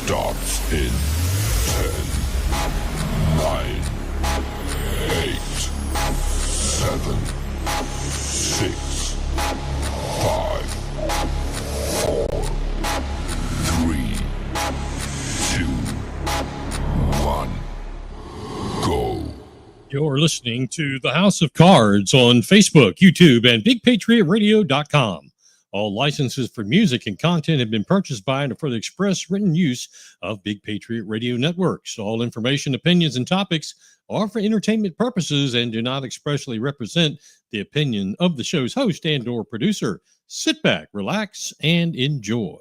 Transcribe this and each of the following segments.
starts in 10, 9, 8, 7, 6, 5, 4, 3, 2, 1, go. You're listening to The House of Cards on Facebook, YouTube, and BigPatriotRadio.com. All licenses for music and content have been purchased by and for the express written use of Big Patriot Radio Networks. All information, opinions, and topics are for entertainment purposes and do not expressly represent the opinion of the show's host and or producer. Sit back, relax, and enjoy.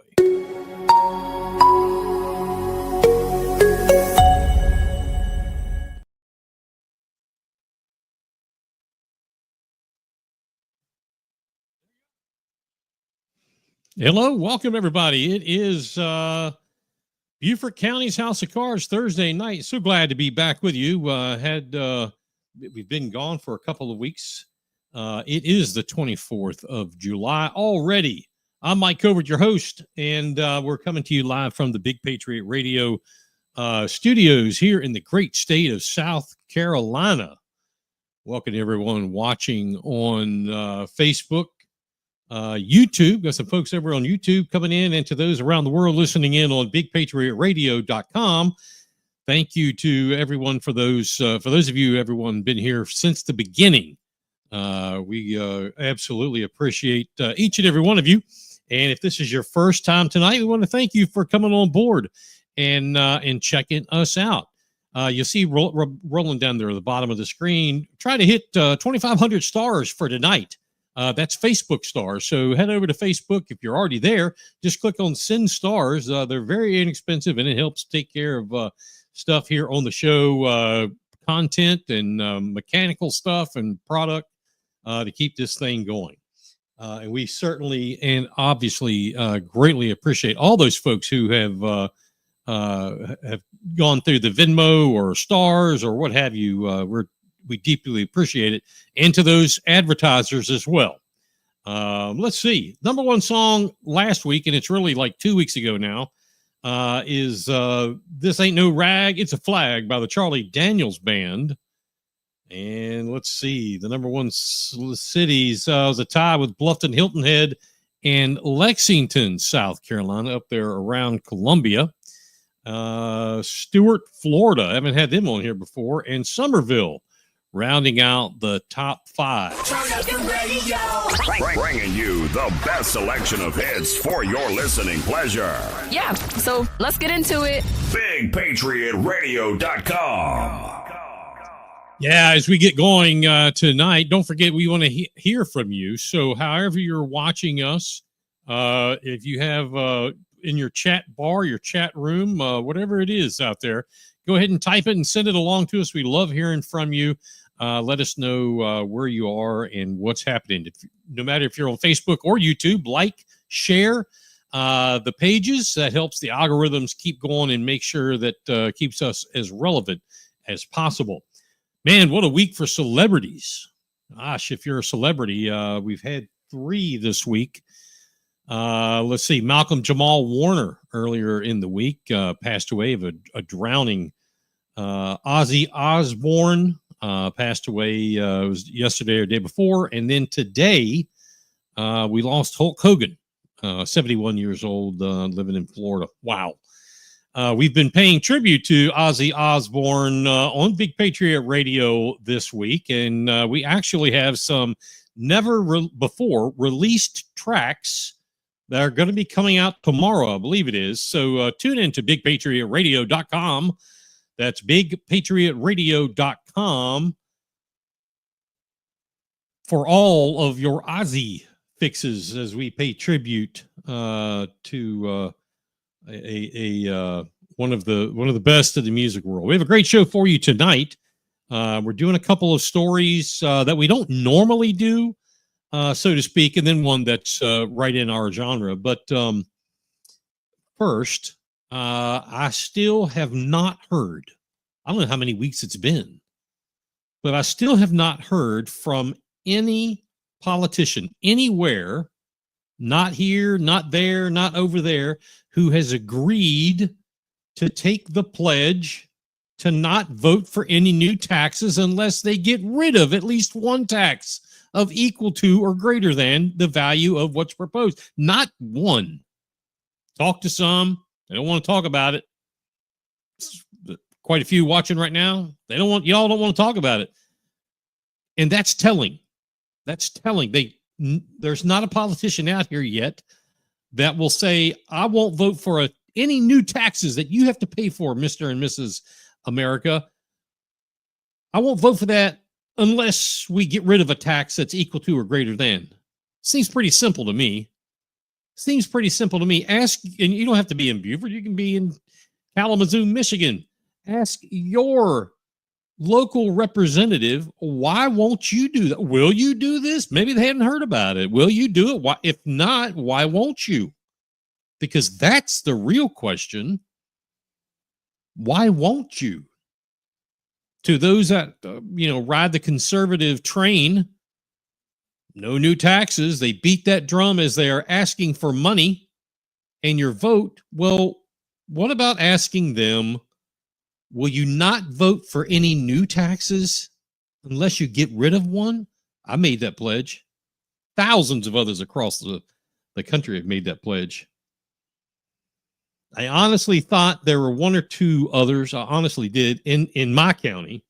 Hello, welcome everybody. It is Beaufort County's House of Cards Thursday night. So glad to be back with you. We've been gone for a couple of weeks. It is the 24th of July already. I'm Mike Covert, your host, and we're coming to you live from the Big Patriot Radio studios here in the great state of South Carolina. Welcome to everyone watching on Facebook. YouTube, got some folks over on YouTube coming in, and to those around the world listening in on BigPatriotRadio.com. Thank you to everyone for those of you, everyone been here since the beginning. We absolutely appreciate each and every one of you. And if this is your first time tonight, we want to thank you for coming on board and checking us out. You'll see rolling down there at the bottom of the screen. Try to hit 2,500 stars for tonight. That's Facebook stars. So head over to Facebook. If you're already there, just click on send stars. They're very inexpensive, and it helps take care of stuff here on the show, content and mechanical stuff and product to keep this thing going. And we certainly and obviously greatly appreciate all those folks who have gone through the Venmo or stars or what have you. We deeply appreciate it. And to those advertisers as well. Let's see. Number one song last week, and it's really like 2 weeks ago now, is This Ain't No Rag, It's a Flag by the Charlie Daniels Band. And let's see. The number one cities was a tie with Bluffton, Hilton Head, and Lexington, South Carolina, up there around Columbia. Stuart, Florida. I haven't had them on here before. And Somerville, rounding out the top five. Bringing you the best selection of hits for your listening pleasure. Yeah, so let's get into it. BigPatriotRadio.com. Yeah, as we get going tonight, don't forget we want to hear from you. So however you're watching us, if you have in your chat bar, your chat room, whatever it is out there, go ahead and type it and send it along to us. We love hearing from you. Let us know where you are and what's happening. No matter if you're on Facebook or YouTube, like, share the pages. That helps the algorithms keep going and make sure that keeps us as relevant as possible. Man, what a week for celebrities. Gosh, if you're a celebrity, we've had 3 this week. Let's see. Malcolm Jamal Warner earlier in the week passed away of a drowning. Ozzy Osbourne passed away. It was yesterday or day before. And then today, we lost Hulk Hogan, 71 years old, living in Florida. Wow. We've been paying tribute to Ozzy Osbourne on Big Patriot Radio this week. And we actually have some never before released tracks that are going to be coming out tomorrow, I believe it is. So tune in to BigPatriotRadio.com. That's BigPatriotRadio.com for all of your Ozzy fixes as we pay tribute to one of the best of the music world. We have a great show for you tonight. We're doing a couple of stories that we don't normally do, so to speak, and then one that's right in our genre. But first, I still have not heard, I don't know how many weeks it's been, but I still have not heard from any politician anywhere, not here, not there, not over there, who has agreed to take the pledge to not vote for any new taxes unless they get rid of at least one tax of equal to or greater than the value of what's proposed. Not one. Talk to some. They don't want to talk about it. Quite a few watching right now. Y'all don't want to talk about it. And that's telling. That's telling. There's not a politician out here yet that will say, I won't vote for any new taxes that you have to pay for, Mr. and Mrs. America. I won't vote for that unless we get rid of a tax that's equal to or greater than. Seems pretty simple to me. Ask, and you don't have to be in Beaufort. You can be in Kalamazoo, Michigan. Ask your local representative, why won't you do that? Will you do this? Maybe they hadn't heard about it. Will you do it? Why? If not, why won't you? Because that's the real question. Why won't you? To those that, ride the conservative train, no new taxes. They beat that drum as they are asking for money and your vote. Well, what about asking them, will you not vote for any new taxes unless you get rid of one? I made that pledge. Thousands of others across the country have made that pledge. I honestly thought there were one or two others. I honestly did in my county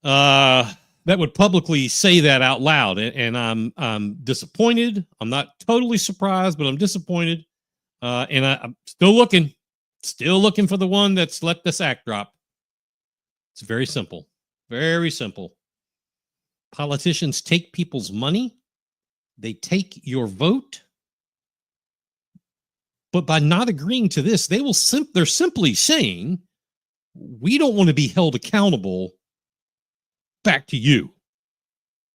that would publicly say that out loud. And I'm disappointed. I'm not totally surprised, but I'm disappointed. And I'm still looking for the one that's let this act drop. It's very simple. Very simple. Politicians take people's money. They take your vote. But by not agreeing to this, they're simply saying, we don't want to be held accountable back to you.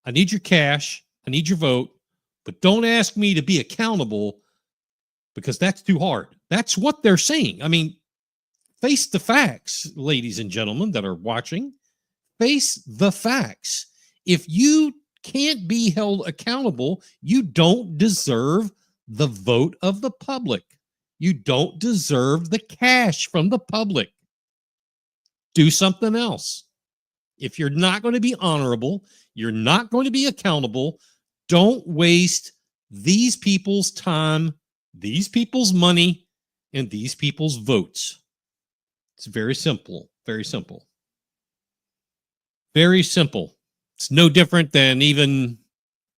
I need your cash. I need your vote. But don't ask me to be accountable because that's too hard. That's what they're saying. I mean, face the facts, ladies and gentlemen that are watching. Face the facts. If you can't be held accountable, you don't deserve the vote of the public. You don't deserve the cash from the public. Do something else. If you're not going to be honorable, you're not going to be accountable, don't waste these people's time, these people's money, and these people's votes. It's very simple. Very simple. Very simple. It's no different than even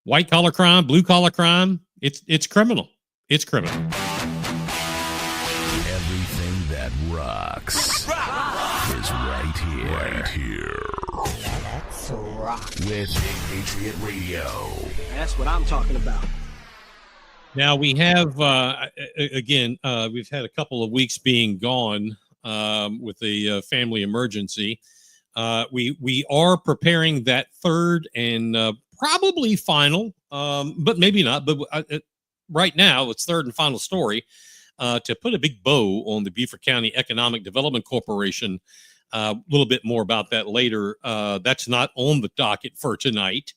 white-collar crime, blue-collar crime. It's criminal. It's criminal. Everything that rocks is right here. Right here. Let's rock. With Big Patriot Radio. That's what I'm talking about. Now we have, we've had a couple of weeks being gone with the family emergency. We are preparing that third and probably final, but maybe not. But right now, it's third and final story to put a big bow on the Beaufort County Economic Development Corporation. A little bit more about that later. That's not on the docket for tonight.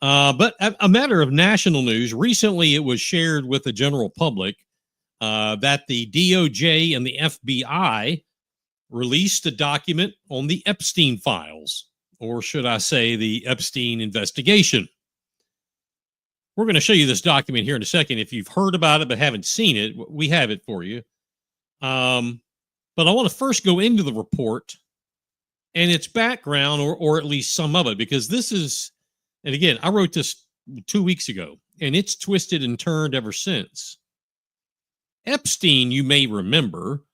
But a matter of national news, recently it was shared with the general public that the DOJ and the FBI released a document on the Epstein files, or should I say the Epstein investigation. We're going to show you this document here in a second. If you've heard about it but haven't seen it, we have it for you. But I want to first go into the report and its background, or at least some of it, because this is, and again, I wrote this 2 weeks ago, and it's twisted and turned ever since. Epstein, you may remember,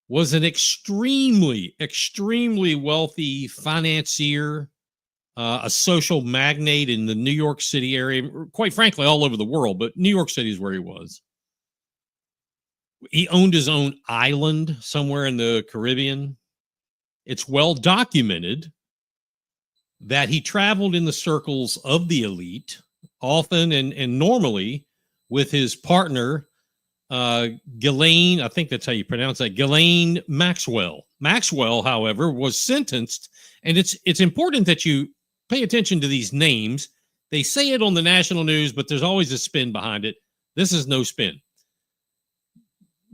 was an extremely, extremely wealthy financier, a social magnate in the New York City area, quite frankly, all over the world, but New York City is where he was. He owned his own island somewhere in the Caribbean. It's well documented that he traveled in the circles of the elite, often and normally with his partner, Ghislaine, I think that's how you pronounce that, Ghislaine Maxwell. Maxwell, however, was sentenced, and it's important that you pay attention to these names. They say it on the national news, but there's always a spin behind it. This is no spin.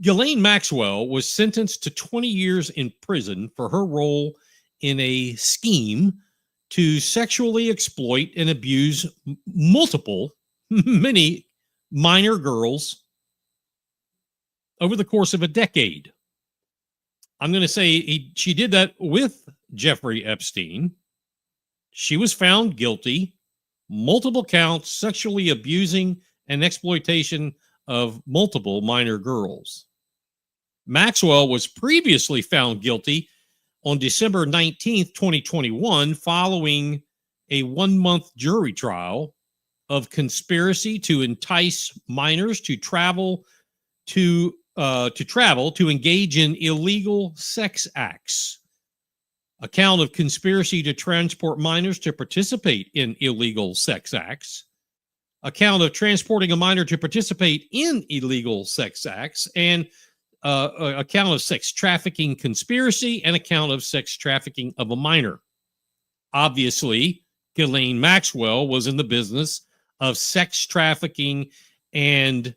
Ghislaine Maxwell was sentenced to 20 years in prison for her role in a scheme to sexually exploit and abuse many minor girls over the course of a decade. I'm going to say she did that with Jeffrey Epstein. She was found guilty, multiple counts, sexually abusing and exploitation of multiple minor girls. Maxwell was previously found guilty on December 19th, 2021, following a 1-month jury trial of conspiracy to entice minors to travel to engage in illegal sex acts, a count of conspiracy to transport minors to participate in illegal sex acts, a count of transporting a minor to participate in illegal sex acts, and a count of sex trafficking conspiracy, and a count of sex trafficking of a minor. Obviously, Ghislaine Maxwell was in the business of sex trafficking and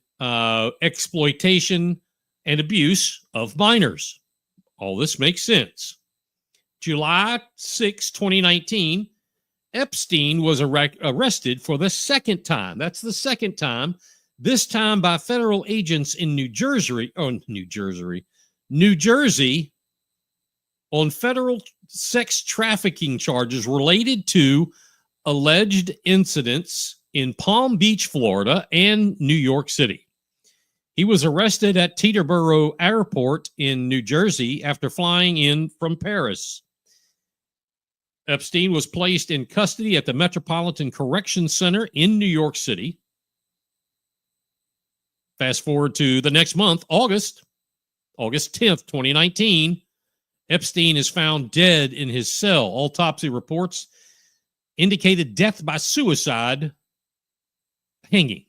exploitation and abuse of minors. All this makes sense. July 6, 2019, Epstein was arrested for the second time. That's the second time. This time by federal agents in New Jersey on federal sex trafficking charges related to alleged incidents in Palm Beach, Florida, and New York City. He was arrested at Teterboro Airport in New Jersey after flying in from Paris. Epstein was placed in custody at the Metropolitan Correction Center in New York City. Fast forward to the next month, August 10th, 2019, Epstein is found dead in his cell. Autopsy reports indicated death by suicide, hanging.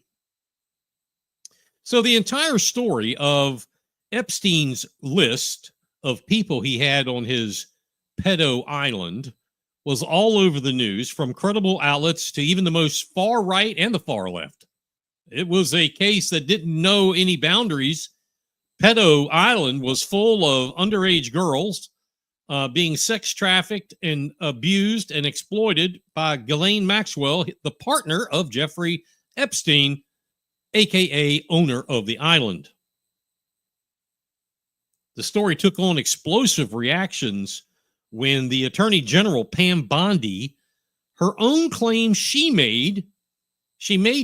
So the entire story of Epstein's list of people he had on his pedo island was all over the news, from credible outlets to even the most far right and the far left. It was a case that didn't know any boundaries. Pedo Island was full of underage girls being sex trafficked and abused and exploited by Ghislaine Maxwell, the partner of Jeffrey Epstein, aka owner of the island. The story took on explosive reactions when the Attorney General, Pam Bondi, her own claim she made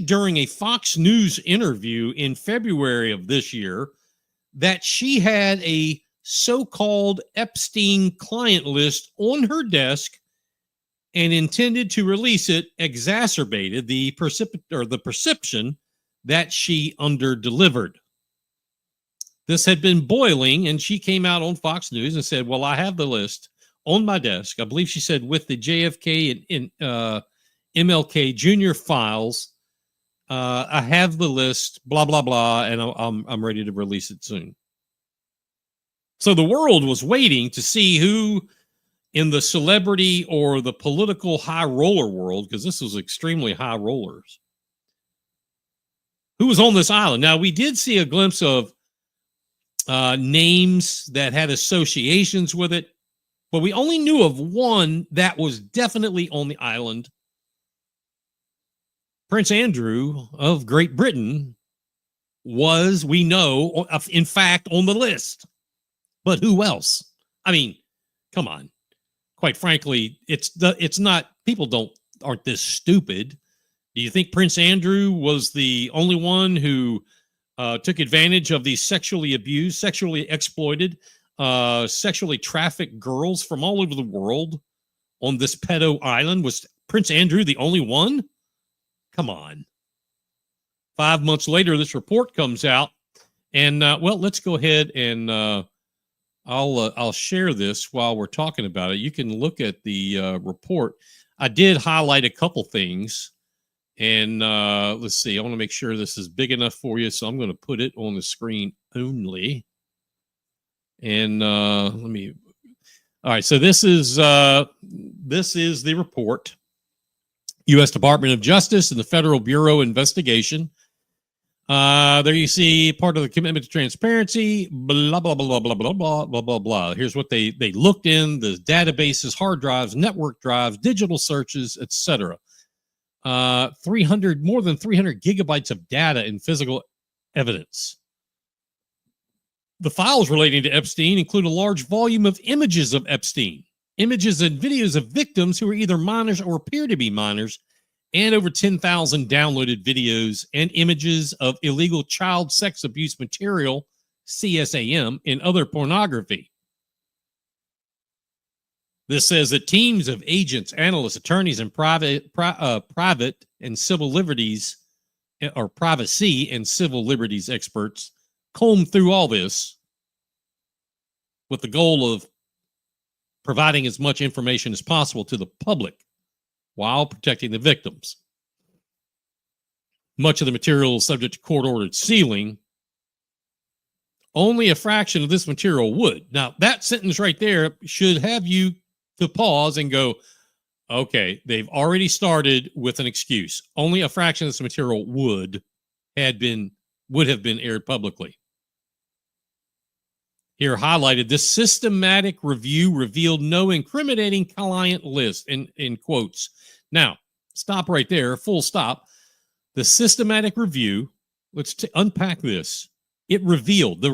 during a Fox News interview in February of this year, that she had a so-called Epstein client list on her desk and intended to release it, exacerbated the perception that she underdelivered. This had been boiling, and she came out on Fox News and said, well, I have the list on my desk. I believe she said with the JFK and MLK Jr. files. I have the list, blah, blah, blah, and I'm ready to release it soon. So the world was waiting to see who in the celebrity or the political high roller world, because this was extremely high rollers, who was on this island. Now, we did see a glimpse of names that had associations with it, but we only knew of one that was definitely on the island. Prince Andrew of Great Britain was, we know, in fact, on the list. But who else? I mean, come on. Quite frankly, it's not, people aren't this stupid. Do you think Prince Andrew was the only one who took advantage of these sexually abused, sexually exploited, sexually trafficked girls from all over the world on this pedo island? Was Prince Andrew the only one? Come on. 5 months later, this report comes out, and well, let's go ahead and I'll share this while we're talking about it. You can look at the report. I did highlight a couple things, and let's see. I want to make sure this is big enough for you, so I'm going to put it on the screen only. And let me. All right, so this is the report. U.S. Department of Justice and the Federal Bureau of Investigation There you see part of the commitment to transparency, blah, blah, blah, blah, blah, blah, blah, blah, blah. Here's what they looked in, the databases, hard drives, network drives, digital searches, etc. More than 300 gigabytes of data and physical evidence. The files relating to Epstein include a large volume of images of Epstein, images and videos of victims who are either minors or appear to be minors, and over 10,000 downloaded videos and images of illegal child sex abuse material, CSAM, and other pornography. This says that teams of agents, analysts, attorneys, and private and civil liberties, or privacy and civil liberties experts comb through all this with the goal of providing as much information as possible to the public while protecting the victims. Much of the material is subject to court-ordered sealing. Only a fraction of this material would. Now, that sentence right there should have you to pause and go, okay, they've already started with an excuse. Only a fraction of this material would have been aired publicly. Here highlighted, this systematic review revealed no incriminating client list, in quotes. Now, stop right there, full stop. The systematic review, let's unpack this. It revealed, the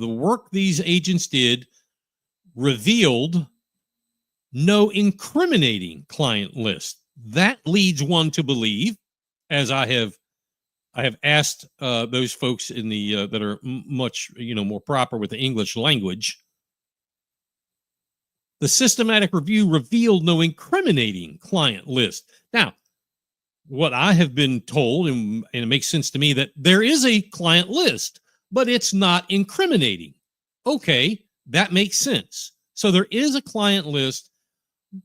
work these agents did revealed no incriminating client list. That leads one to believe, as I have asked those folks in the that are much more proper with the English language. The systematic review revealed no incriminating client list. Now, what I have been told, and it makes sense to me, that there is a client list, but it's not incriminating. Okay, that makes sense. So there is a client list,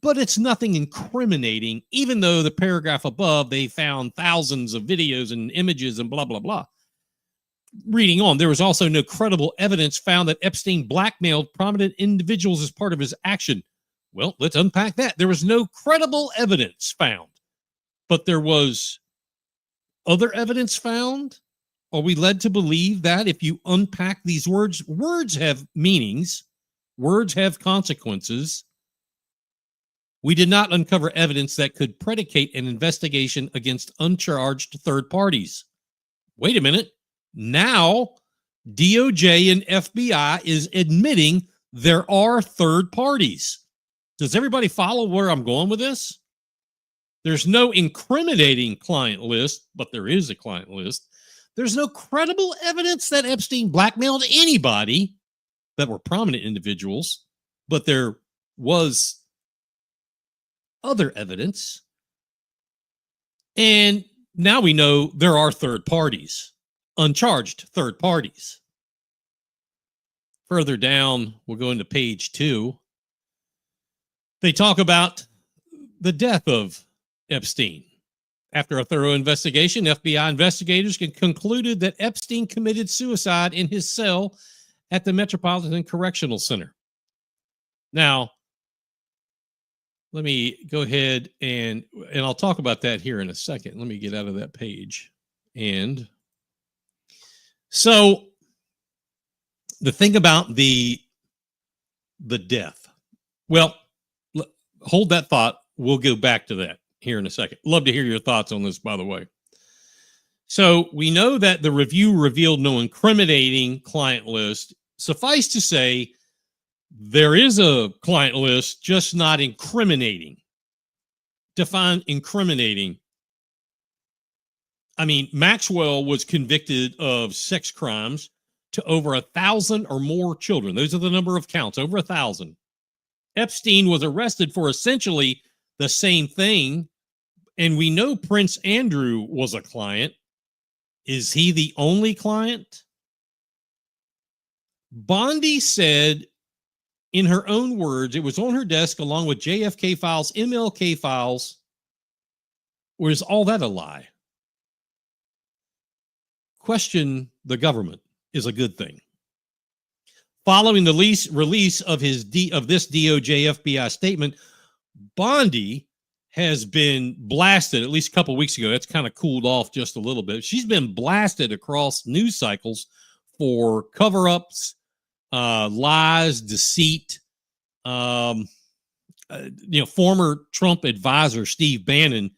but it's nothing incriminating, even though the paragraph above, they found thousands of videos and images and blah, blah, blah. Reading on, there was also no credible evidence found that Epstein blackmailed prominent individuals as part of his action. Well, let's unpack that. There was no credible evidence found, but there was other evidence found. Are we led to believe that if you unpack these words, words have meanings, words have consequences. We did not uncover evidence that could predicate an investigation against uncharged third parties. Wait a minute. Now, DOJ and FBI is admitting there are third parties. Does everybody follow where I'm going with this? There's no incriminating client list, but there is a client list. There's no credible evidence that Epstein blackmailed anybody that were prominent individuals, but there was other evidence. And now we know there are third parties, uncharged third parties. Further down, we'll go into page 2. They talk about the death of Epstein. After a thorough investigation, FBI investigators concluded that Epstein committed suicide in his cell at the Metropolitan Correctional Center. Now, let me go ahead and I'll talk about that here in a second. Let me get out of that page. And so the thing about the death, well, hold that thought. We'll go back to that here in a second. Love to hear your thoughts on this, by the way. So we know that the review revealed no incriminating client list. Suffice to say, there is a client list, just not incriminating. Define incriminating. I mean, Maxwell was convicted of sex crimes to over 1,000 or more children. Those are the number of counts, over 1,000. Epstein was arrested for essentially the same thing, and we know Prince Andrew was a client. Is he the only client? Bondi said, in her own words, it was on her desk along with JFK files, MLK files. Or is all that a lie? Question the government is a good thing. Following the release of this DOJ FBI statement, Bondi has been blasted, at least a couple of weeks ago. That's kind of cooled off just a little bit. She's been blasted across news cycles for cover-ups, lies, deceit. Former Trump advisor Steve Bannon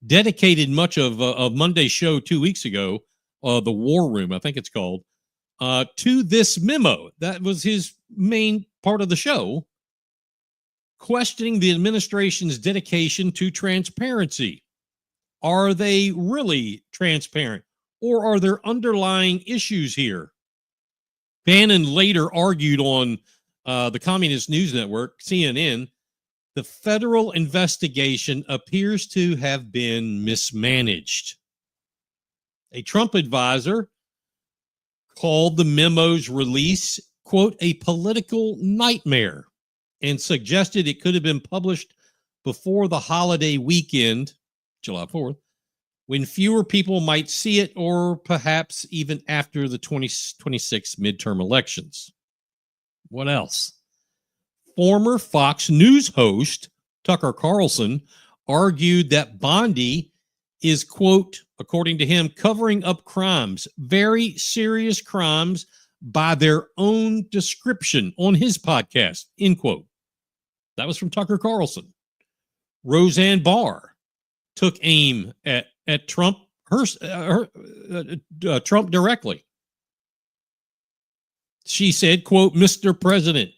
dedicated much of Monday's show 2 weeks ago, the War Room, I think it's called, to this memo. That was his main part of the show, questioning the administration's dedication to transparency. Are they really transparent, or are there underlying issues here? Bannon later argued on the Communist News Network, CNN, the federal investigation appears to have been mismanaged. A Trump advisor called the memo's release, quote, a political nightmare, and suggested it could have been published before the holiday weekend, July 4th, when fewer people might see it, or perhaps even after the 2026 midterm elections. What else? Former Fox News host Tucker Carlson argued that Bondi is, quote, according to him, covering up crimes, very serious crimes by their own description on his podcast, end quote. That was from Tucker Carlson. Roseanne Barr took aim at Trump, Trump directly. She said, quote, Mr. President,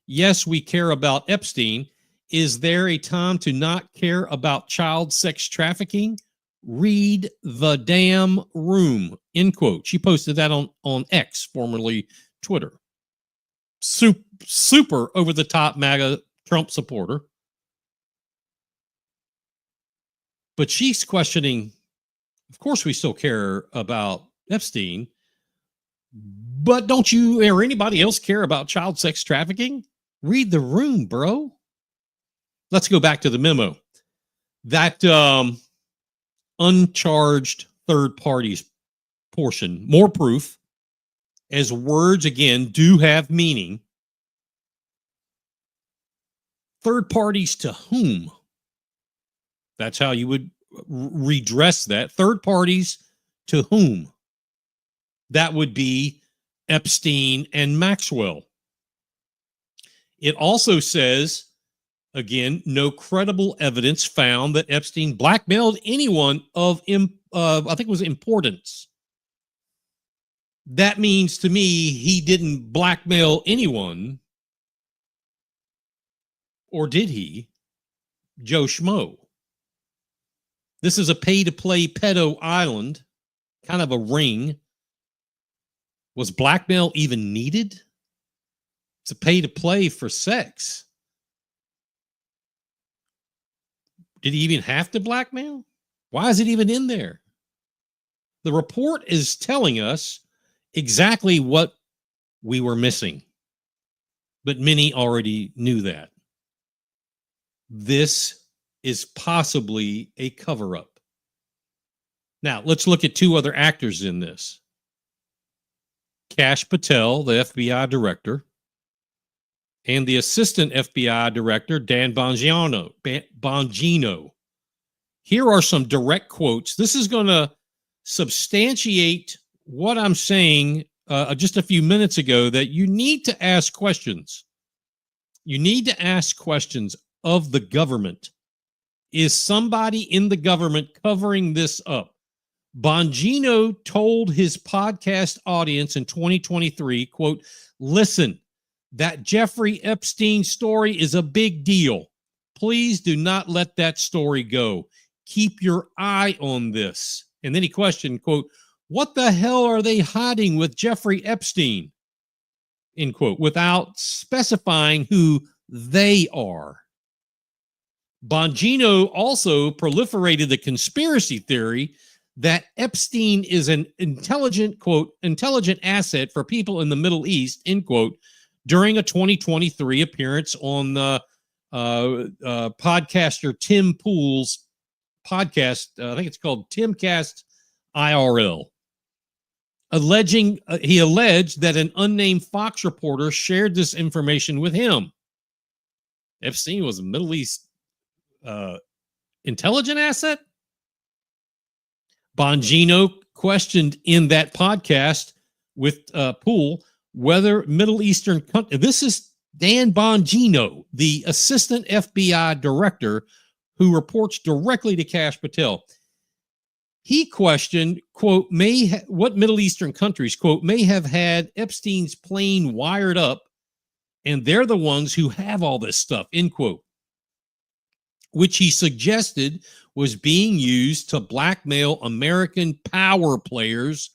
yes, we care about Epstein. Is there a time to not care about child sex trafficking? Read the damn room, end quote. She posted that on X, formerly Twitter. Super over-the-top MAGA Trump supporter. But she's questioning, of course we still care about Epstein, but don't you or anybody else care about child sex trafficking? Read the room, bro. Let's go back to the memo. That uncharged third parties portion, more proof, as words, again, do have meaning. Third parties to whom? That's how you would redress that. Third parties to whom? That would be Epstein and Maxwell. It also says, again, no credible evidence found that Epstein blackmailed anyone of, I think it was importance. That means to me he didn't blackmail anyone. Or did he? Joe Schmo. This is a pay-to-play pedo island, kind of a ring. Was blackmail even needed? It's a pay-to-play for sex. Did he even have to blackmail? Why is it even in there? The report is telling us exactly what we were missing, but many already knew that. This is possibly a cover-up. Now, let's look at two other actors in this. Kash Patel, the FBI director, and the assistant FBI director, Dan Bongino. Here are some direct quotes. This is going to substantiate what I'm saying just a few minutes ago, that you need to ask questions. You need to ask questions of the government. Is somebody in the government covering this up? Bongino told his podcast audience in 2023, quote, listen, that Jeffrey Epstein story is a big deal. Please do not let that story go. Keep your eye on this. And then he questioned, quote, what the hell are they hiding with Jeffrey Epstein? End quote, without specifying who they are. Bongino also proliferated the conspiracy theory that Epstein is an intelligent, quote, intelligent asset for people in the Middle East, end quote, during a 2023 appearance on the podcaster Tim Pool's podcast. I think it's called Timcast IRL. He alleged that an unnamed Fox reporter shared this information with him. Epstein was a Middle East intelligent asset? Bongino questioned in that podcast with Poole whether Middle Eastern countries, this is Dan Bongino, the assistant FBI director who reports directly to Kash Patel. He questioned, quote, what Middle Eastern countries, quote, may have had Epstein's plane wired up, and they're the ones who have all this stuff, end quote, which he suggested was being used to blackmail American power players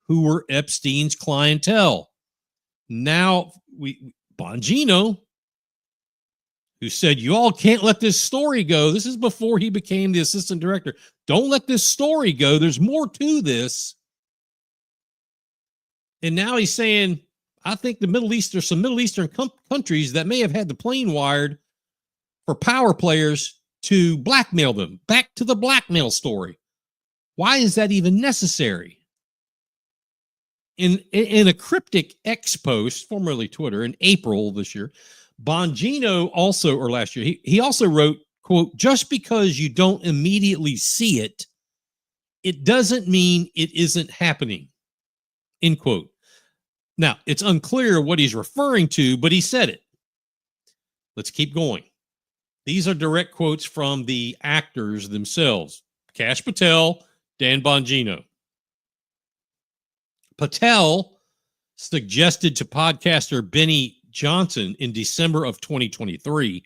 who were Epstein's clientele. Now, Bongino, who said, you all can't let this story go. This is before he became the assistant director. Don't let this story go. There's more to this. And now he's saying, I think the Middle East, there's some Middle Eastern countries that may have had the plane wired for power players to blackmail them. Back to the blackmail story. Why is that even necessary? In a cryptic X post, formerly Twitter, in April this year, Bongino also, or last year, he also wrote, quote, just because you don't immediately see it, it doesn't mean it isn't happening, end quote. Now, it's unclear what he's referring to, but he said it. Let's keep going. These are direct quotes from the actors themselves. Kash Patel, Dan Bongino. Patel suggested to podcaster Benny Johnson in December of 2023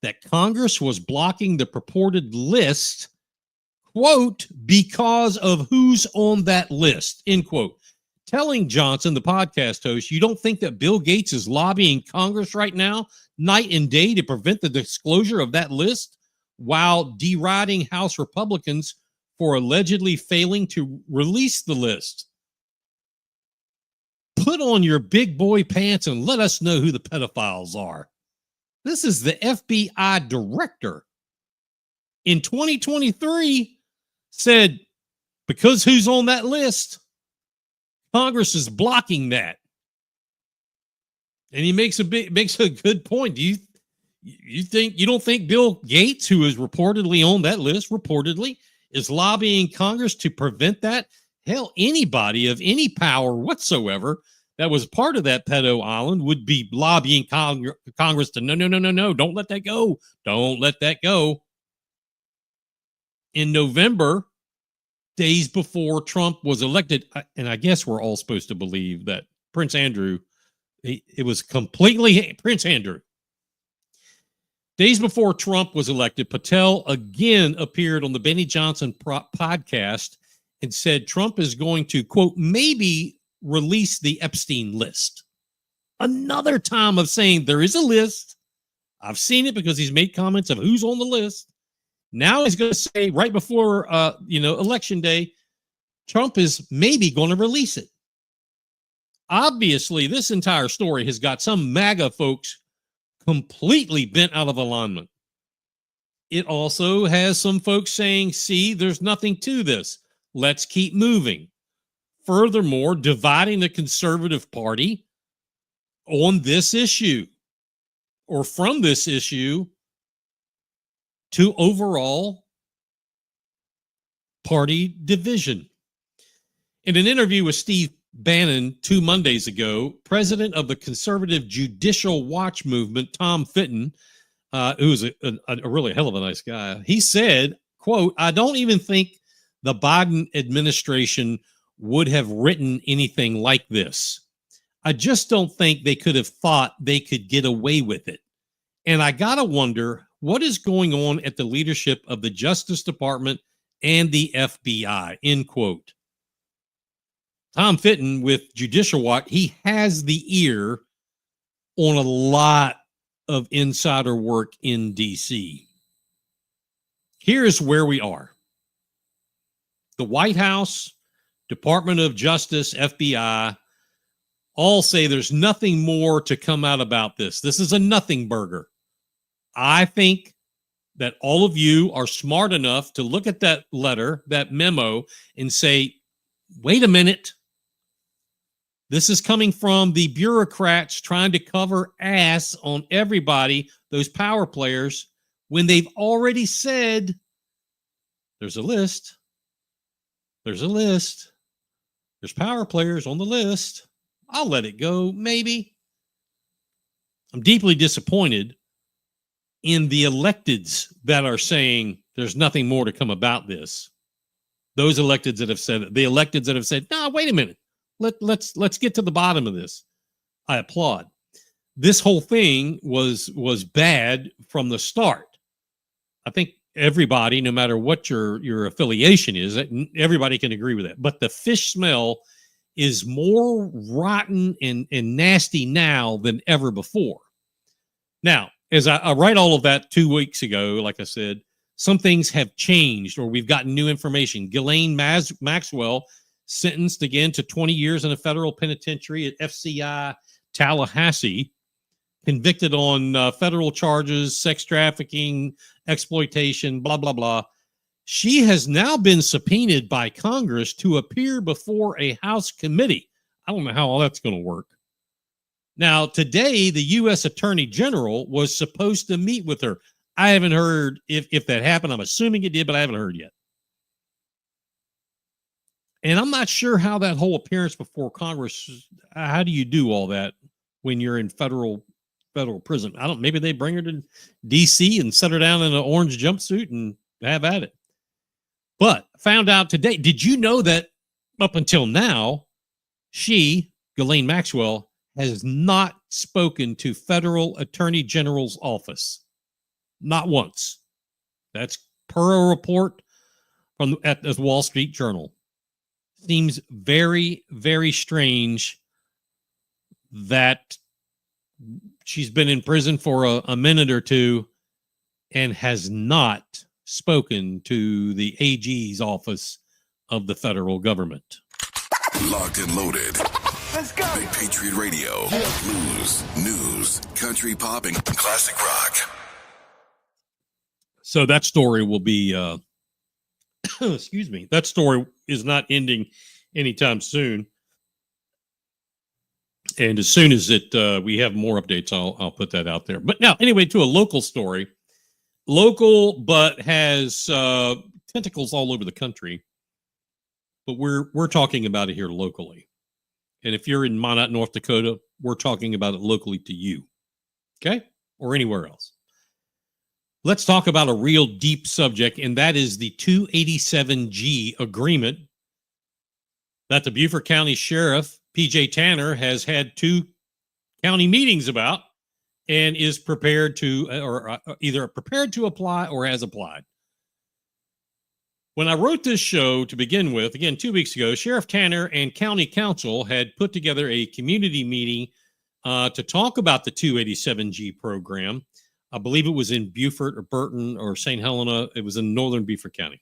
that Congress was blocking the purported list, quote, because of who's on that list, end quote. Telling Johnson, the podcast host, you don't think that Bill Gates is lobbying Congress right now, night and day, to prevent the disclosure of that list while deriding House Republicans for allegedly failing to release the list? Put on your big boy pants and let us know who the pedophiles are. This is the FBI director in 2023 said, because who's on that list, Congress is blocking that. And he makes a good point. Do you don't think Bill Gates, who is reportedly on that list, is lobbying Congress to prevent that? Hell, anybody of any power whatsoever that was part of that pedo island would be lobbying Congress to no, don't let that go. Don't let that go. In November, days before Trump was elected, and I guess we're all supposed to believe that Prince Andrew, it was completely Prince Andrew. Days before Trump was elected, Patel again appeared on the Benny Johnson podcast and said Trump is going to, quote, maybe release the Epstein list. Another time of saying there is a list. I've seen it because he's made comments of who's on the list. Now he's going to say right before, Election Day, Trump is maybe going to release it. Obviously, this entire story has got some MAGA folks completely bent out of alignment. It also has some folks saying, see, there's nothing to this. Let's keep moving. Furthermore, dividing the conservative party on this issue or from this issue to overall party division. In an interview with Steve Bannon 2 Mondays ago, president of the conservative Judicial Watch movement, Tom Fitton, who's a really hell of a nice guy, he said, quote, I don't even think the Biden administration would have written anything like this. I just don't think they could have thought they could get away with it. And I got to wonder what is going on at the leadership of the Justice Department and the FBI, end quote. Tom Fitton with Judicial Watch, he has the ear on a lot of insider work in D.C. Here's where we are. The White House, Department of Justice, FBI, all say there's nothing more to come out about this. This is a nothing burger. I think that all of you are smart enough to look at that letter, that memo, and say, wait a minute. This is coming from the bureaucrats trying to cover ass on everybody, those power players, when they've already said There's a list. There's a list. There's power players on the list. I'll let it go, maybe. I'm deeply disappointed in the electeds that are saying there's nothing more to come about this. Those electeds that have said it, the electeds that have said, no, wait a minute. Let's get to the bottom of this. I applaud. This whole thing was bad from the start. I think everybody, no matter what your affiliation is, everybody can agree with that. But the fish smell is more rotten and nasty now than ever before. Now, as I write all of that 2 weeks ago, like I said, some things have changed or we've gotten new information. Ghislaine Maxwell sentenced again to 20 years in a federal penitentiary at FCI Tallahassee, convicted on federal charges, sex trafficking, exploitation, blah, blah, blah. She has now been subpoenaed by Congress to appear before a House committee. I don't know how all that's going to work. Now, today, the U.S. Attorney General was supposed to meet with her. I haven't heard if that happened. I'm assuming it did, but I haven't heard yet. And I'm not sure how that whole appearance before Congress, how do you do all that when you're in federal prison? Maybe they bring her to D.C. and set her down in an orange jumpsuit and have at it. But found out today, did you know that up until now, Ghislaine Maxwell, has not spoken to Federal Attorney General's office? Not once. That's per a report at the Wall Street Journal. Seems very, very strange that she's been in prison for a minute or two and has not spoken to the AG's office of the federal government. Locked and loaded. Let's go. Big Patriot Radio. Blues, news, country pop, and classic rock. So that story will be, excuse me, that story is not ending anytime soon. And as soon as we have more updates, I'll put that out there. But now, anyway, to a local story. Local, but has tentacles all over the country. But we're talking about it here locally. And if you're in Minot, North Dakota, we're talking about it locally to you. Okay? Or anywhere else. Let's talk about a real deep subject, and that is the 287G agreement that the Beaufort County Sheriff, P.J. Tanner, has had 2 county meetings about and is prepared to, or either prepared to apply or has applied. When I wrote this show to begin with, again, 2 weeks ago, Sheriff Tanner and County Council had put together a community meeting to talk about the 287G program. I believe it was in Beaufort or Burton or St. Helena. It was in northern Beaufort County.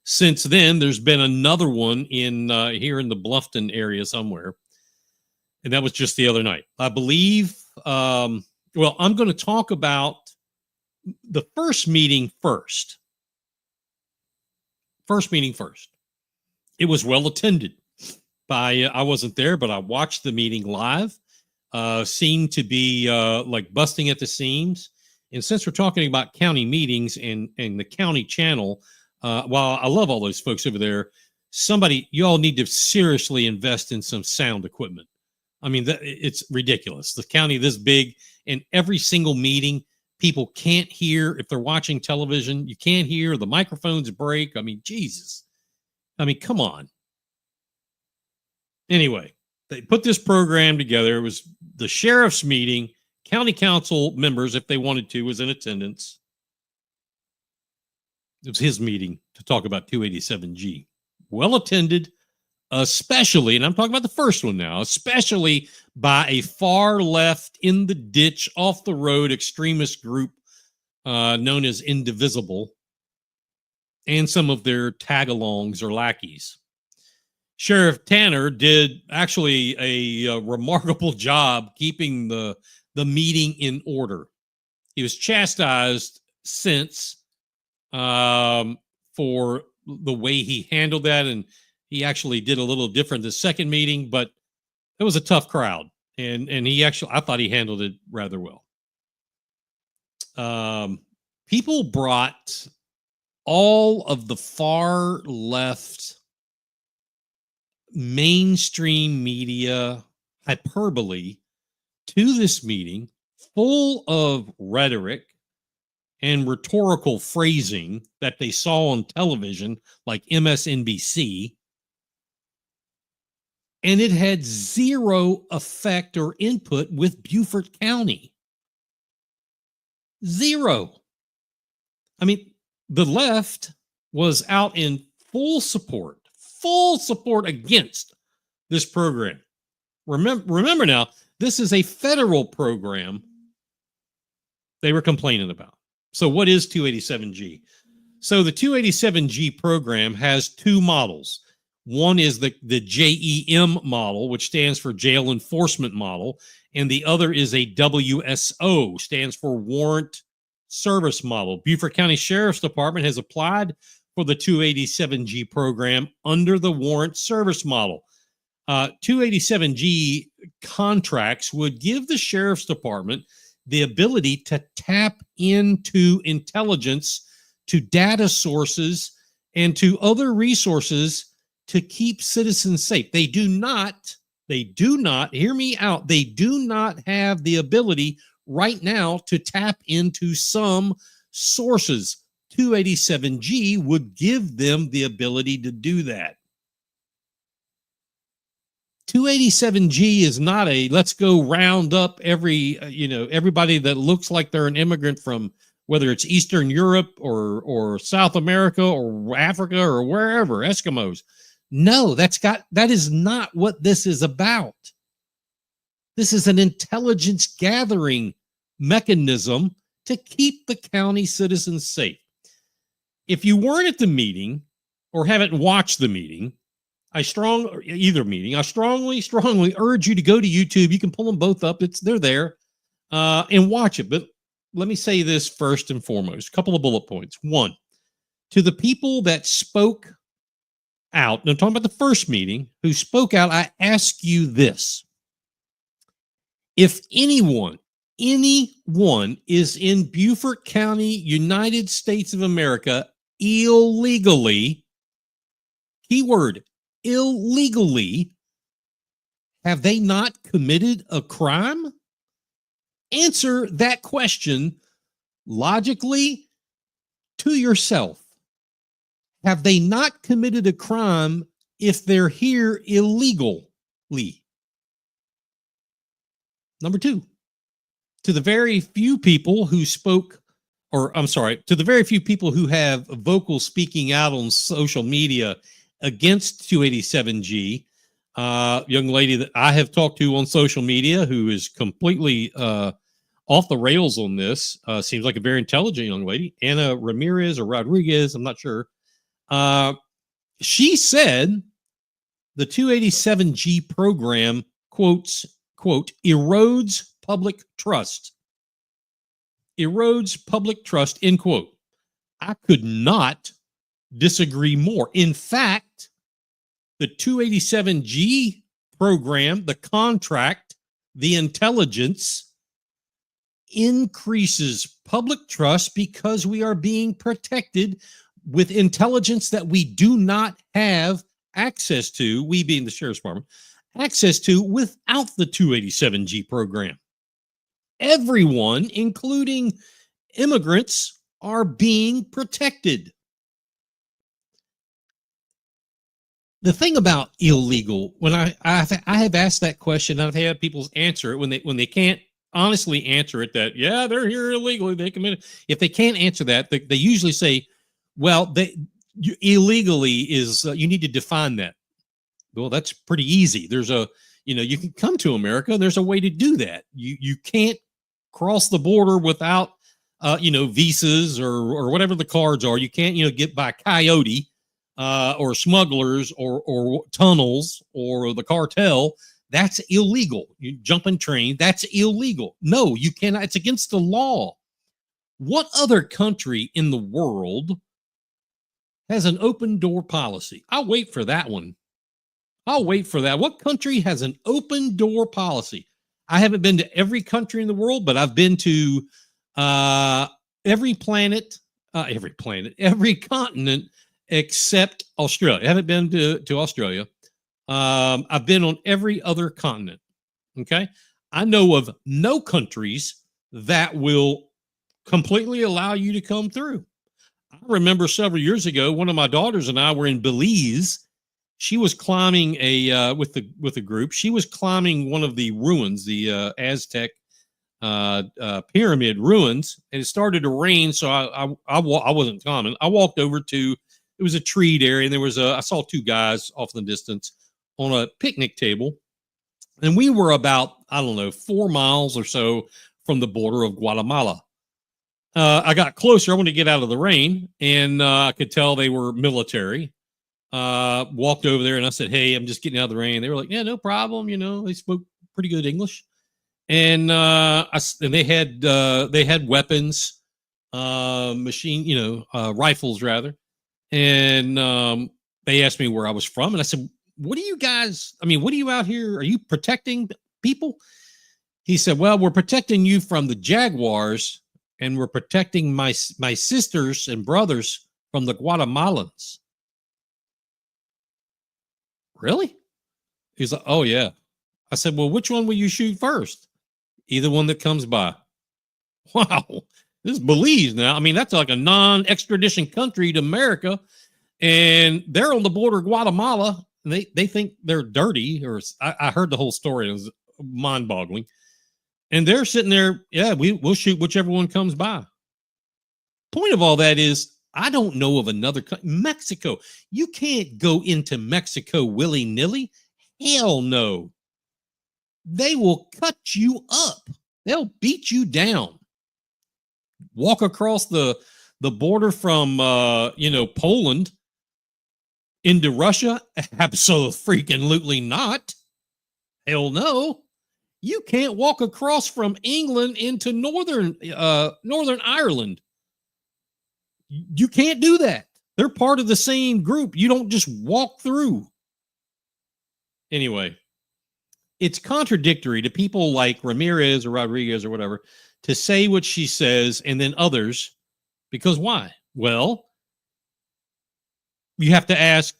Since then, there's been another one in here in the Bluffton area somewhere. And that was just the other night. I believe, I'm going to talk about the first meeting first. It was well attended by, I wasn't there, but I watched the meeting live. Seemed to be like busting at the seams. And since we're talking about county meetings and the county channel, while I love all those folks over there, you all need to seriously invest in some sound equipment. I mean, it's ridiculous. The county this big, and every single meeting, people can't hear. If they're watching television, you can't hear. The microphones break. I mean, Jesus. I mean, come on. Anyway, they put this program together. It was the sheriff's meeting. County council members, if they wanted to, was in attendance. It was his meeting to talk about 287G. Well attended, especially, and I'm talking about the first one now, especially by a far left, in the ditch, off the road extremist group known as Indivisible, and some of their tag-alongs or lackeys. Sheriff Tanner did actually a remarkable job keeping the meeting in order. He was chastised since for the way he handled that, and he actually did a little different the second meeting, but it was a tough crowd, and I thought he handled it rather well. People brought all of the far left mainstream media hyperbole to this meeting, full of rhetoric and rhetorical phrasing that they saw on television, like MSNBC, and it had zero effect or input with Beaufort County. Zero. I mean, the left was out in full support against this program. Remember now, this is a federal program they were complaining about. So what is 287G? So the 287G program has two models. One is the JEM model, which stands for Jail Enforcement Model, and the other is a WSO, stands for Warrant Service Model. Beaufort County Sheriff's Department has applied for the 287G program under the Warrant Service Model. 287G contracts would give the Sheriff's Department the ability to tap into intelligence, to data sources, and to other resources to keep citizens safe. They do not, hear me out, they do not have the ability right now to tap into some sources. 287G would give them the ability to do that. 287G is not a let's go round up everybody that looks like they're an immigrant from whether it's Eastern Europe or South America or Africa or wherever, Eskimos. No, that is not what this is about. This is an intelligence gathering mechanism to keep the county citizens safe. If you weren't at the meeting or haven't watched the meeting, I strongly urge you to go to YouTube. You can pull them both up. They're there and watch it. But let me say this first and foremost, a couple of bullet points. One, to the people that spoke out, and I'm talking about the first meeting, who spoke out, I ask you this. If anyone is in Beaufort County, United States of America, illegally, keyword, illegally, have they not committed a crime? Answer that question logically to yourself. Have they not committed a crime if they're here illegally? Number two, to the very few people who spoke, to the very few people who have vocal speaking out on social media against 287G, young lady that I have talked to on social media who is completely off the rails on this, seems like a very intelligent young lady, Anna Ramirez or Rodriguez, I'm not sure. She said the 287G program, quote, erodes public trust. Erodes public trust, end quote. I could not disagree more. In fact, the 287G program, the contract, the intelligence increases public trust because we are being protected with intelligence that we do not have access to, we being the Sheriff's Department, access to without the 287G program. Everyone, including immigrants, are being protected. The thing about illegal, when I have asked that question, and I've had people answer it when they can't honestly answer it, that yeah, they're here illegally, they committed. If they can't answer that, they usually say, well, illegally is you need to define that. Well, that's pretty easy. There's you can come to America. There's a way to do that. You can't cross the border without visas or whatever the cards are. You can't get by coyote or smugglers or tunnels or the cartel. That's illegal. You jump in train. That's illegal. No, you cannot. It's against the law. What other country in the world has an open door policy? I'll wait for that one. I'll wait for that. What country has an open door policy? I haven't been to every country in the world, but I've been to every planet every planet, every continent except Australia. I haven't been to Australia. I've been on every other continent. Okay. I know of no countries that will completely allow you to come through. I remember several years ago, one of my daughters and I were in Belize. She was climbing with a group. She was climbing one of the ruins, the Aztec pyramid ruins, and it started to rain. So I wasn't climbing. I walked over to, it was a treed area, and I saw two guys off in the distance on a picnic table, and we were about, I don't know, 4 miles or so from the border of Guatemala. I got closer. I wanted to get out of the rain, and I could tell they were military. Walked over there, and I said, "Hey, I'm just getting out of the rain." They were like, "Yeah, no problem." They spoke pretty good English, and they had weapons, rifles rather, and they asked me where I was from, and I said, "What are you guys? I mean, what are you out here? Are you protecting people?" He said, "Well, we're protecting you from the jaguars, and we're protecting my sisters and brothers from the Guatemalans." Really? He's like, "Oh, yeah." I said, "Well, which one will you shoot first?" "Either one that comes by." Wow. This is Belize now. I mean, that's like a non-extradition country to America. And they're on the border of Guatemala. And they think they're dirty. Or I heard the whole story. It was mind-boggling. And they're sitting there, "Yeah, we'll shoot whichever one comes by." Point of all that is, I don't know of another Mexico. You can't go into Mexico willy-nilly. Hell no. They will cut you up. They'll beat you down. Walk across the border from Poland into Russia? Absolutely not. Hell no. You can't walk across from England into Northern Ireland. You can't do that. They're part of the same group. You don't just walk through. Anyway, it's contradictory to people like Ramirez or Rodriguez or whatever to say what she says and then others, because why? Well, you have to ask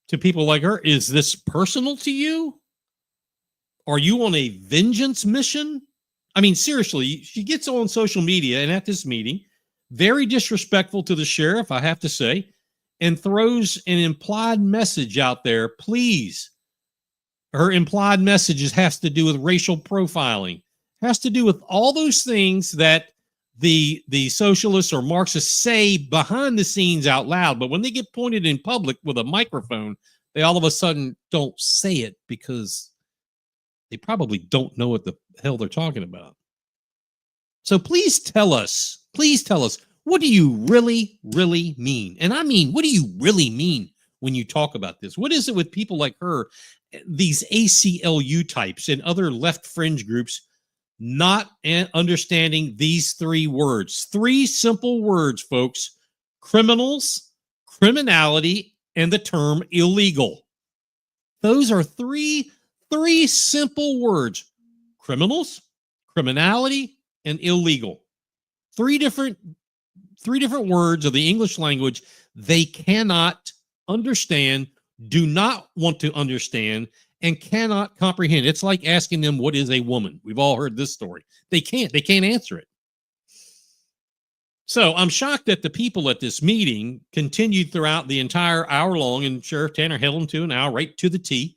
to people like her, is this personal to you? Are you on a vengeance mission? I mean, seriously, she gets on social media and at this meeting, very disrespectful to the sheriff, I have to say, and throws an implied message out there. Please. Her implied messages has to do with racial profiling, has to do with all those things that the socialists or Marxists say behind the scenes out loud. But when they get pointed in public with a microphone, they all of a sudden don't say it because they probably don't know what the hell they're talking about. So please tell us, what do you really, really mean? And I mean, what do you really mean when you talk about this? What is it with people like her, these ACLU types and other left fringe groups, not understanding these 3 words? 3 simple words, folks: criminals, criminality, and the term illegal. Those are three simple words: criminals, criminality, and illegal. 3 different words of the English language they cannot understand, do not want to understand, and cannot comprehend. It's like asking them, what is a woman? We've all heard this story. They can't answer it. So I'm shocked that the people at this meeting continued throughout the entire hour long, and Sheriff Tanner held them to an hour right to the T,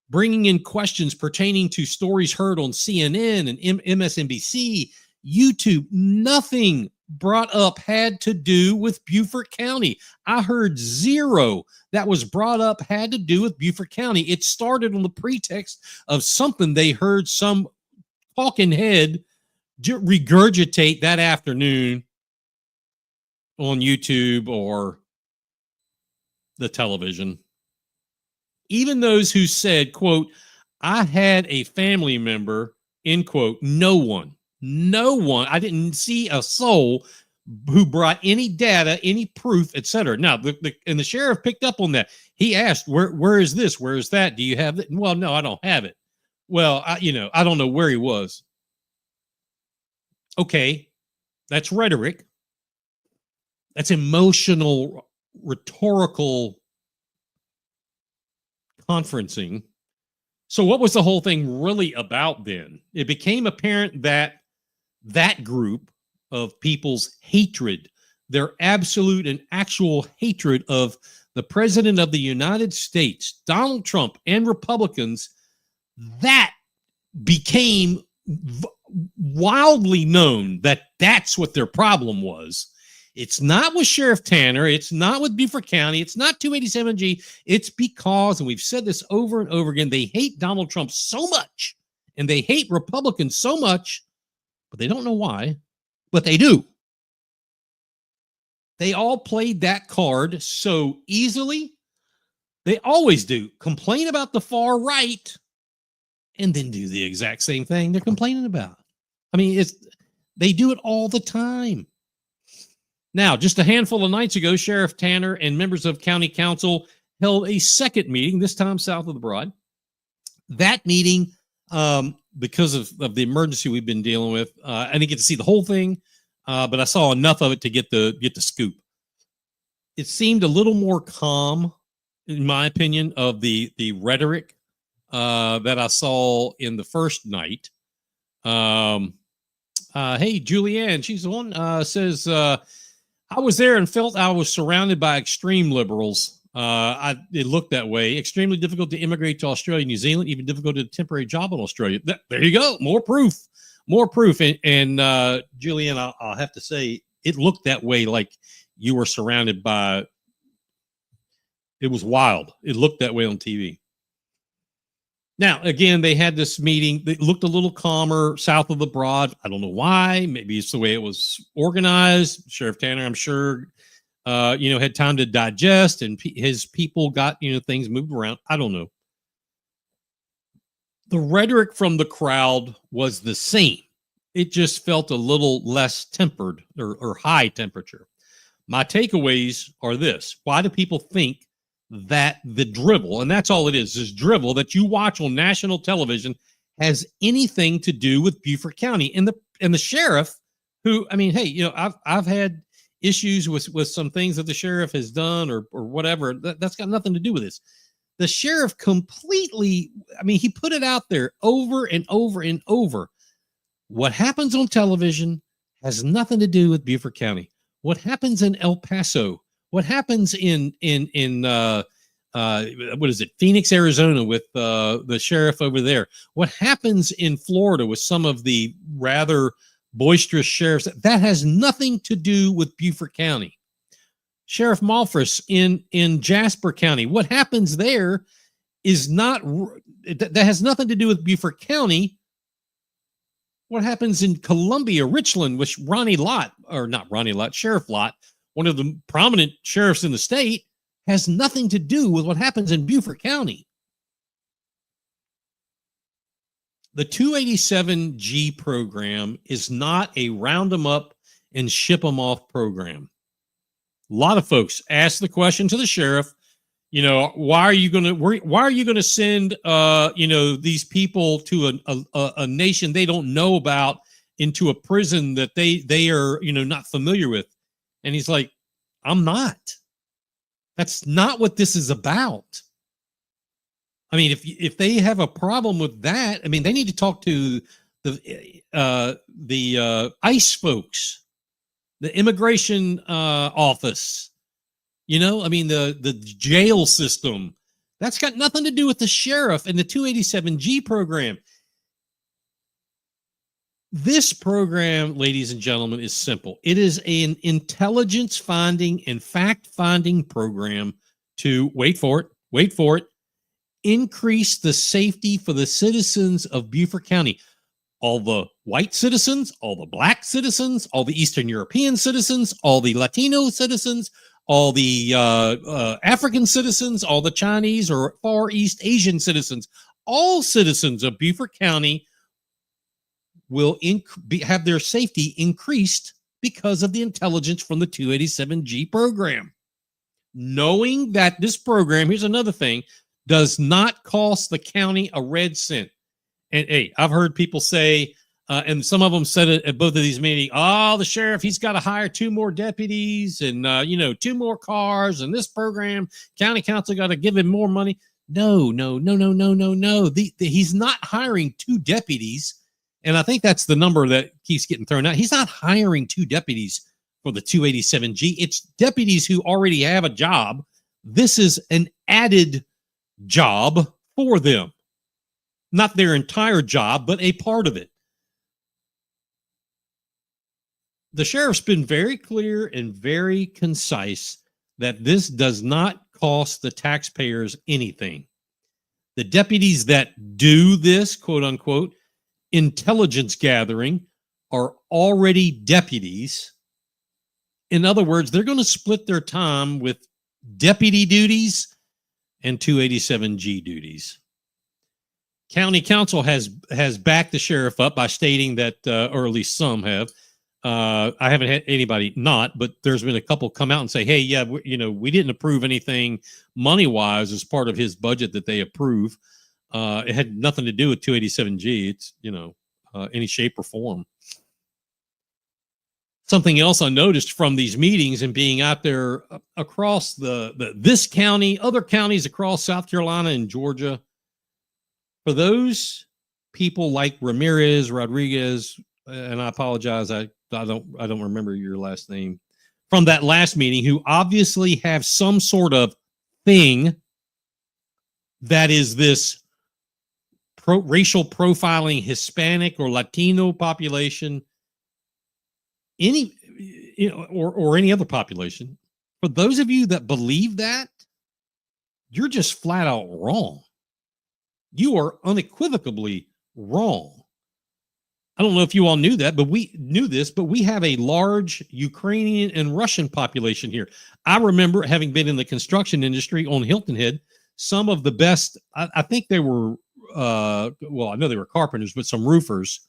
bringing in questions pertaining to stories heard on CNN and MSNBC, YouTube. Nothing brought up had to do with Beaufort County. I heard 0 that was brought up had to do with Beaufort County. It started on the pretext of something they heard some talking head regurgitate that afternoon on YouTube or the television. Even those who said, quote, "I had a family member," end quote, no one, I didn't see a soul who brought any data, any proof, etc. Now, the sheriff picked up on that. He asked, where is this? Where is that? Do you have it? Well, no, I don't have it. Well, I don't know where he was. Okay, that's rhetoric. That's emotional, rhetorical conferencing. So what was the whole thing really about then? It became apparent that that group of people's hatred, their absolute and actual hatred of the president of the United States, Donald Trump, and Republicans, that became wildly known that that's what their problem was. It's not with Sheriff Tanner. It's not with Beaufort County. It's not 287G. It's because, and we've said this over and over again, they hate Donald Trump so much and they hate Republicans so much, but they don't know why, but they do. They all played that card so easily. They always do. Complain about the far right and then do the exact same thing they're complaining about. I mean, they do it all the time. Now, just a handful of nights ago, Sheriff Tanner and members of County Council held a second meeting, this time south of the Broad. That meeting, because of the emergency we've been dealing with, I didn't get to see the whole thing, but I saw enough of it to get the scoop. It seemed a little more calm, in my opinion, of the rhetoric that I saw in the first night. Hey, Julianne, she's the one, says, I was there and felt I was surrounded by extreme liberals. It looked that way. Extremely difficult to immigrate to Australia, New Zealand, even difficult to get a temporary job in Australia. There you go. More proof. And Julianne, I'll have to say, it looked that way, like you were surrounded by, it was wild. It looked that way on TV. Now, again, they had this meeting. It looked a little calmer south of the Broad. I don't know why. Maybe it's the way it was organized. Sheriff Tanner, I'm sure, had time to digest, and his people got, things moved around. I don't know. The rhetoric from the crowd was the same. It just felt a little less tempered or high temperature. My takeaways are this. Why do people think that the drivel, and that's all it is drivel that you watch on national television, has anything to do with Beaufort County? And the sheriff, who, I mean, hey, I've had issues with some things that the sheriff has done or whatever. That's got nothing to do with this. The sheriff completely, I mean, he put it out there over and over and over. What happens on television has nothing to do with Beaufort County. What happens in El Paso, what happens in what is it, Phoenix, Arizona, with the sheriff over there? What happens in Florida with some of the rather boisterous sheriffs? That has nothing to do with Beaufort County. Sheriff Malfris in Jasper County, what happens there is not, that has nothing to do with Beaufort County. What happens in Columbia, Richland, with Ronnie Lott, or not Ronnie Lott, Sheriff Lott, one of the prominent sheriffs in the state, has nothing to do with what happens in Beaufort County. The 287G program is not a round them up and ship them off program. A lot of folks ask the question to the sheriff, why are you going to send, these people to a nation they don't know about, into a prison that they are, not familiar with? And he's like, I'm not. That's not what this is about. I mean, if they have a problem with that, I mean, they need to talk to the ICE folks, the immigration office. I mean, the jail system. That's got nothing to do with the sheriff and the 287G program. This program, ladies and gentlemen, is simple. It is an intelligence finding and fact finding program to, wait for it, increase the safety for the citizens of Beaufort County. All the white citizens, all the black citizens, all the Eastern European citizens, all the Latino citizens, all the African citizens, all the Chinese or Far East Asian citizens, all citizens of Beaufort County will have their safety increased because of the intelligence from the 287G program. Knowing that this program, here's another thing, does not cost the county a red cent. And hey, I've heard people say, And some of them said it at both of these meetings. Oh, the sheriff, he's got to hire 2 more deputies and, 2 more cars. And this program, county council got to give him more money. No. He's not hiring 2 deputies. And I think that's the number that keeps getting thrown out. He's not hiring 2 deputies for the 287G. It's deputies who already have a job. This is an added job for them. Not their entire job, but a part of it. The sheriff's been very clear and very concise that this does not cost the taxpayers anything. The deputies that do this, quote unquote, intelligence gathering are already deputies. In other words, they're going to split their time with deputy duties and 287G duties. County council has backed the sheriff up by stating that, or at least some have. I haven't had anybody not, but there's been a couple come out and say, hey, yeah, we didn't approve anything money-wise as part of his budget that they approve. It had nothing to do with 287G. It's, any shape or form. Something else I noticed from these meetings and being out there across this county, other counties across South Carolina and Georgia, for those people like Rodriguez, and I apologize, I don't remember your last name, from that last meeting, who obviously have some sort of thing that is this racial profiling Hispanic or Latino population, or any other population. For those of you that believe that, you're just flat out wrong. You are unequivocally wrong. I don't know if you all knew that, but we knew this, but we have a large Ukrainian and Russian population here. I remember having been in the construction industry on Hilton Head, some of the best, I think they were, I know they were carpenters, but some roofers,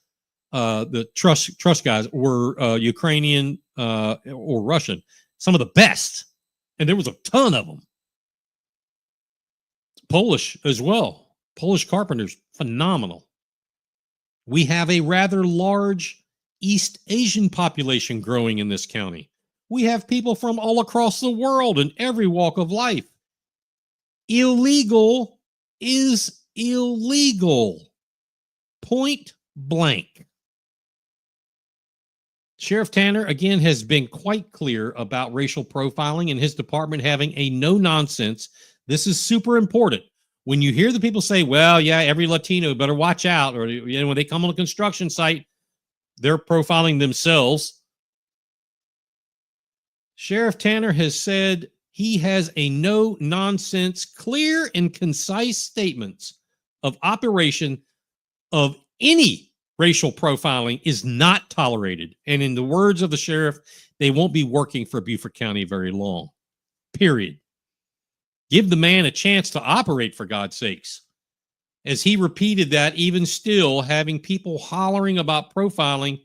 the truss guys were Ukrainian or Russian, some of the best. And there was a ton of them. Polish as well. Polish carpenters, phenomenal. We have a rather large East Asian population growing in this county. We have people from all across the world in every walk of life. Illegal is illegal. Point blank. Sheriff Tanner, again, has been quite clear about racial profiling and his department having a no-nonsense. This is super important. When you hear the people say, well, yeah, every Latino better watch out, or when they come on a construction site, they're profiling themselves. Sheriff Tanner has said he has a no-nonsense, clear and concise statements of operation of any racial profiling is not tolerated. And in the words of the sheriff, they won't be working for Beaufort County very long, period. Give the man a chance to operate, for God's sakes. As he repeated that, even still, having people hollering about profiling,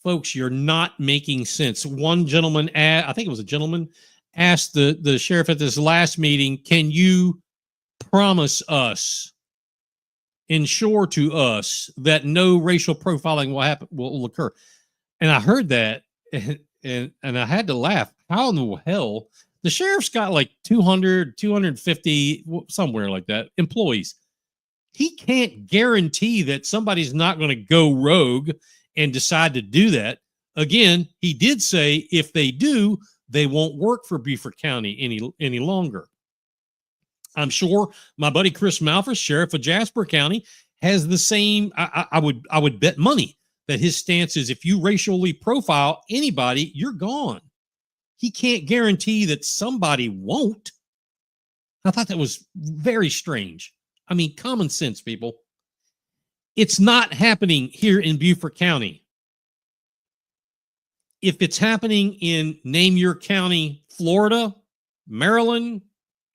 folks, you're not making sense. One gentleman, I think it was a gentleman, asked the sheriff at this last meeting, can you promise us, ensure to us that no racial profiling will occur? And I heard that, and I had to laugh. How in the hell? The sheriff's got like 200, 250, somewhere like that, employees. He can't guarantee that somebody's not going to go rogue and decide to do that. Again, he did say if they do, they won't work for Beaufort County any longer. I'm sure my buddy Chris Malphus, sheriff of Jasper County, has the same. I would bet money that his stance is if you racially profile anybody, you're gone. He can't guarantee that somebody won't. I thought that was very strange. I mean, common sense, people. It's not happening here in Beaufort County. If it's happening in name your county, Florida, Maryland,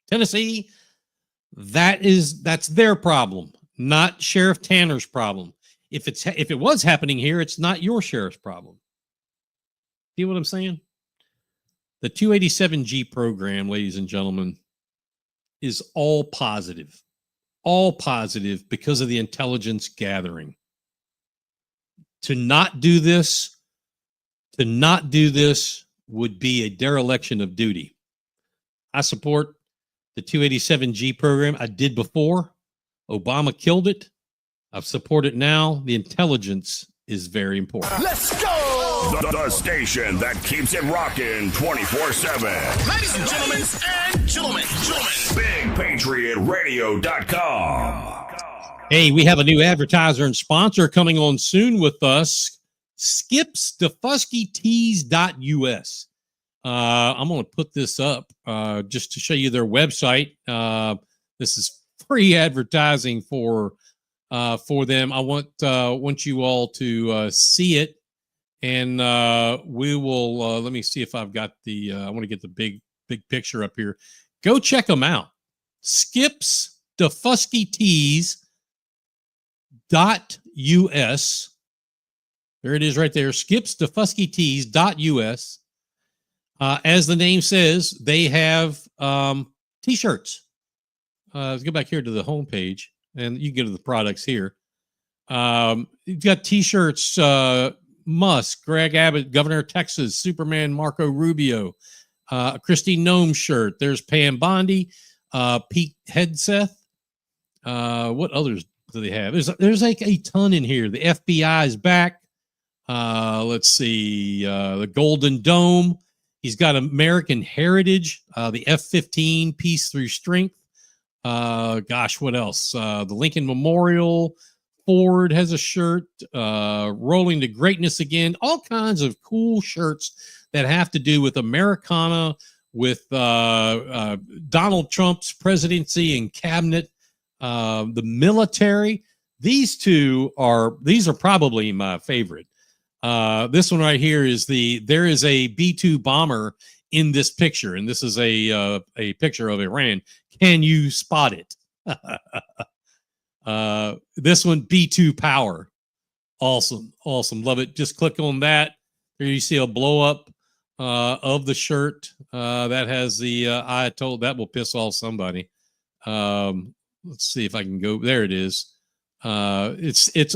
Tennessee, that's their problem, not Sheriff Tanner's problem. If it was happening here, it's not your sheriff's problem. See what I'm saying? The 287G program, ladies and gentlemen, is all positive because of the intelligence gathering. To not do this would be a dereliction of duty. I support the 287G program. I did before. Obama killed it. I support it now. The intelligence is very important. Let's go! The station that keeps it rocking 24/7. Ladies and gentlemen, BigPatriotRadio.com. Hey, we have a new advertiser and sponsor coming on soon with us. EPSTEIN.us. I'm going to put this up just to show you their website. This is free advertising for them. I want you all to see it, and we will. Let me see if I've got the. I want to get the big picture up here. Go check them out. SkipsDefuskyTees.us. There it is right there. SkipsDefuskyTees.us. As the name says, they have T-shirts. Let's go back here to the homepage, and you can get to the products here. You've got T-shirts, Musk, Greg Abbott, Governor of Texas, Superman, Marco Rubio, Christy Nome shirt. There's Pam Bondi, Pete Hegseth. What others do they have? There's like a ton in here. The FBI is back. Let's see, the Golden Dome. He's got American Heritage, the F-15, Peace Through Strength. Gosh, what else? The Lincoln Memorial. Ford has a shirt. Rolling to Greatness Again. All kinds of cool shirts that have to do with Americana, with Donald Trump's presidency and cabinet, the military. These are probably my favorite. This one right here is there is a B-2 bomber in this picture, and this is a picture of Iran. Can you spot it? This one, B-2 power. Awesome. Love it. Just click on that. There you see a blow up of the shirt that has the that will piss off somebody. Let's see if I can go. There it is. It's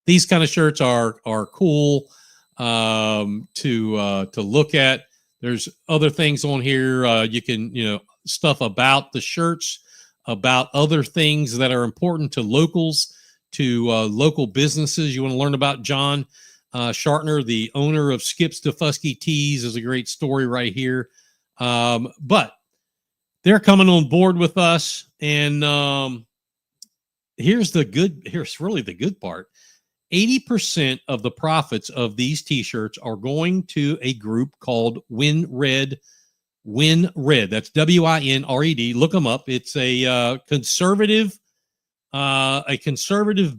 these kind of shirts are cool to look at. There's other things on here. You can stuff about the shirts, about other things that are important to locals, to local businesses. You want to learn about John Shartner, the owner of Skips Defusky Tees, is a great story right here. But they're coming on board with us, and here's really the good part. 80% of the profits of these t-shirts are going to a group called Win Red. That's WINRED. Look them up. It's a conservative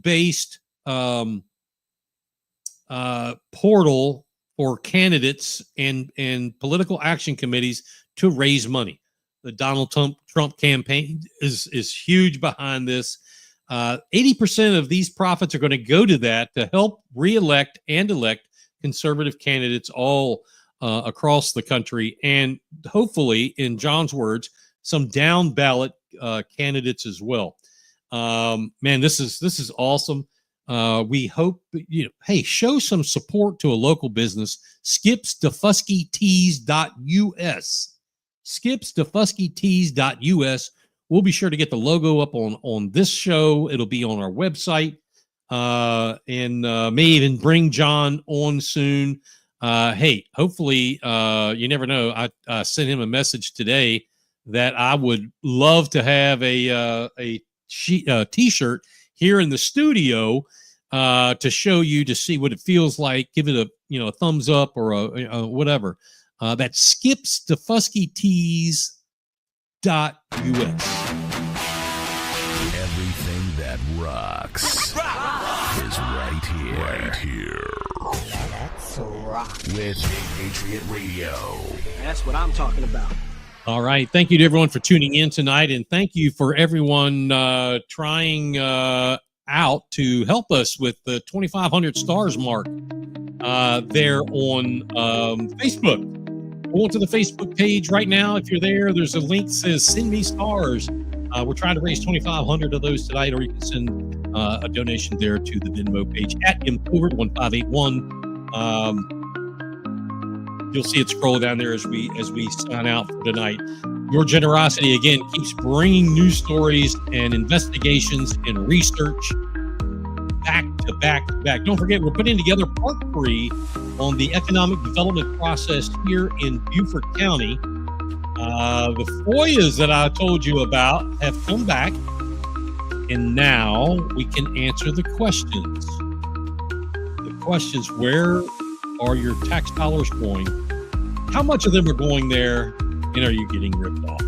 based portal for candidates and political action committees to raise money. The Donald Trump campaign is huge behind this. 80% of these profits are going to go to that to help re-elect and elect conservative candidates all across the country, and hopefully, in John's words, some down ballot candidates as well. Man, this is awesome. We hope hey, show some support to a local business. SkipsDefuskyTees.us. SkipsDefuskyTees.us. We'll be sure to get the logo up on this show. It'll be on our website, and may even bring John on soon. Hey, hopefully, you never know. I sent him a message today that I would love to have a t-shirt here in the studio to show you, to see what it feels like. Give it a thumbs up or a whatever. That's SkipsDefuskyTees.us. Everything that rocks is right here. Right here. Let's rock. With Big Patriot Radio. That's what I'm talking about. All right. Thank you to everyone for tuning in tonight. And thank you for everyone trying out to help us with the 2,500 stars mark there on Facebook. Go to the Facebook page right now. If you're there, there's a link that says send me stars. We're trying to raise 2,500 of those tonight, or you can send a donation there to the Venmo page at mcovert1581. You'll see it scroll down there as we sign out for tonight. Your generosity again keeps bringing news stories and investigations and research back to back to back. Don't forget, we're putting together part 3 on the economic development process here in Beaufort County. The FOIAs that I told you about have come back, and now we can answer the questions. The questions: where are your tax dollars going? How much of them are going there? And are you getting ripped off?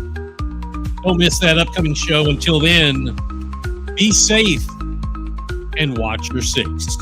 Don't miss that upcoming show. Until then, be safe and watch your 6.